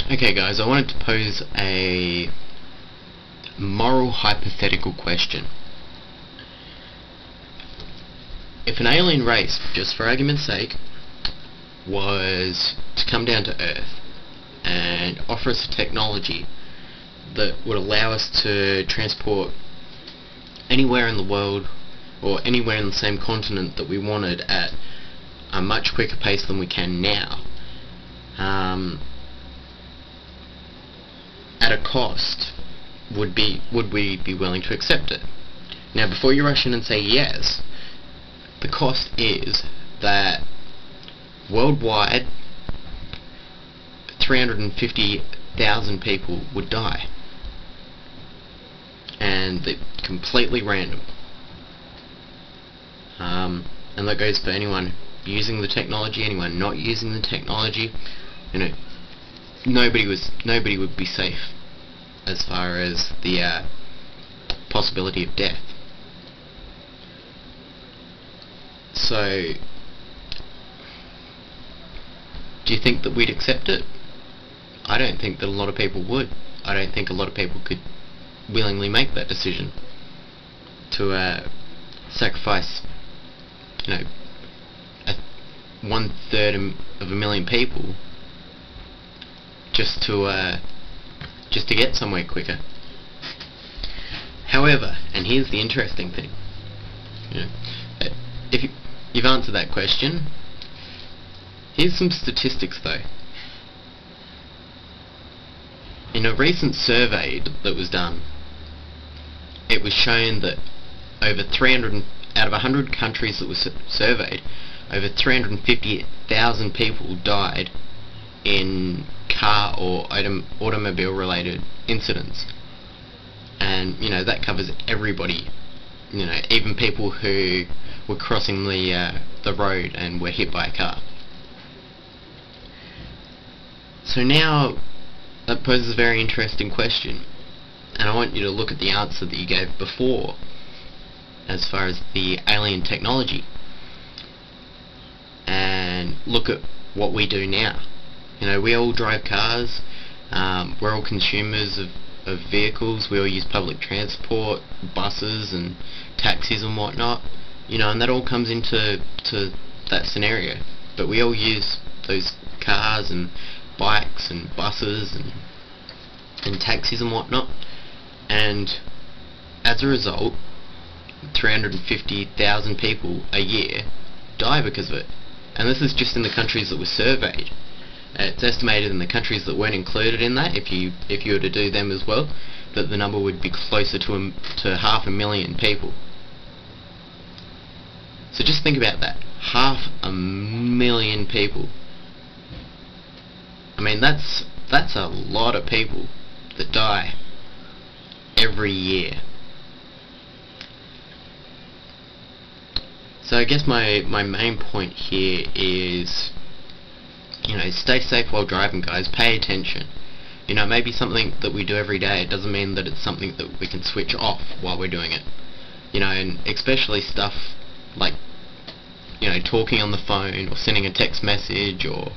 Okay guys, I wanted to pose a moral hypothetical question. If an alien race, just for argument's sake, was to come down to Earth and offer us a technology that would allow us to transport anywhere in the world or anywhere in the same continent that we wanted at a much quicker pace than we can now, at a cost, would we be willing to accept it? Now, before you rush in and say yes, the cost is that worldwide 350,000 people would die, and they're completely random. And that goes for anyone using the technology, anyone not using the technology. You know, nobody would be safe as far as the possibility of death. So, do you think that we'd accept it? I don't think that a lot of people would. I don't think a lot of people could willingly make that decision to sacrifice, you know, 1/3 of a million people just to get somewhere quicker. However, and here's the interesting thing, you know, if you've answered that question, here's some statistics though. In a recent survey that was done, it was shown that over 300 out of 100 countries that were surveyed, over 350,000 people died in car or automobile related incidents. And you know, that covers everybody, you know, even people who were crossing the road and were hit by a car. So now that poses a very interesting question, and I want you to look at the answer that you gave before as far as the alien technology, and look at what we do now. You know, we all drive cars, we're all consumers of vehicles, we all use public transport, buses and taxis and whatnot, you know, and that all comes into that scenario. But we all use those cars and bikes and buses and taxis and whatnot, and as a result 350,000 people a year die because of it. And this is just in the countries that were surveyed. It's estimated in the countries that weren't included in that, if you were to do them as well, that the number would be closer to 500,000 people. So just think about that, 500,000 people. I mean, that's a lot of people that die every year. So I guess my main point here is, you know, stay safe while driving, guys. Pay attention. You know, maybe something that we do every day, it doesn't mean that it's something that we can switch off while we're doing it. You know, and especially stuff like, you know, talking on the phone or sending a text message, or,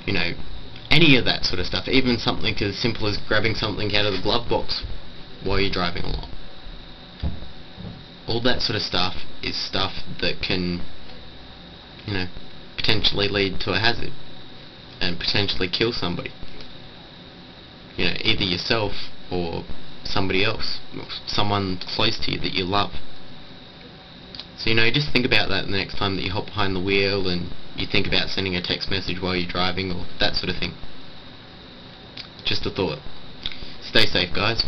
you know, any of that sort of stuff. Even something as simple as grabbing something out of the glove box while you're driving along. All that sort of stuff is stuff that can, you know, potentially lead to a hazard and potentially kill somebody. You know, either yourself or somebody else, or someone close to you that you love. So, you know, just think about that the next time that you hop behind the wheel and you think about sending a text message while you're driving, or that sort of thing. Just a thought. Stay safe, guys.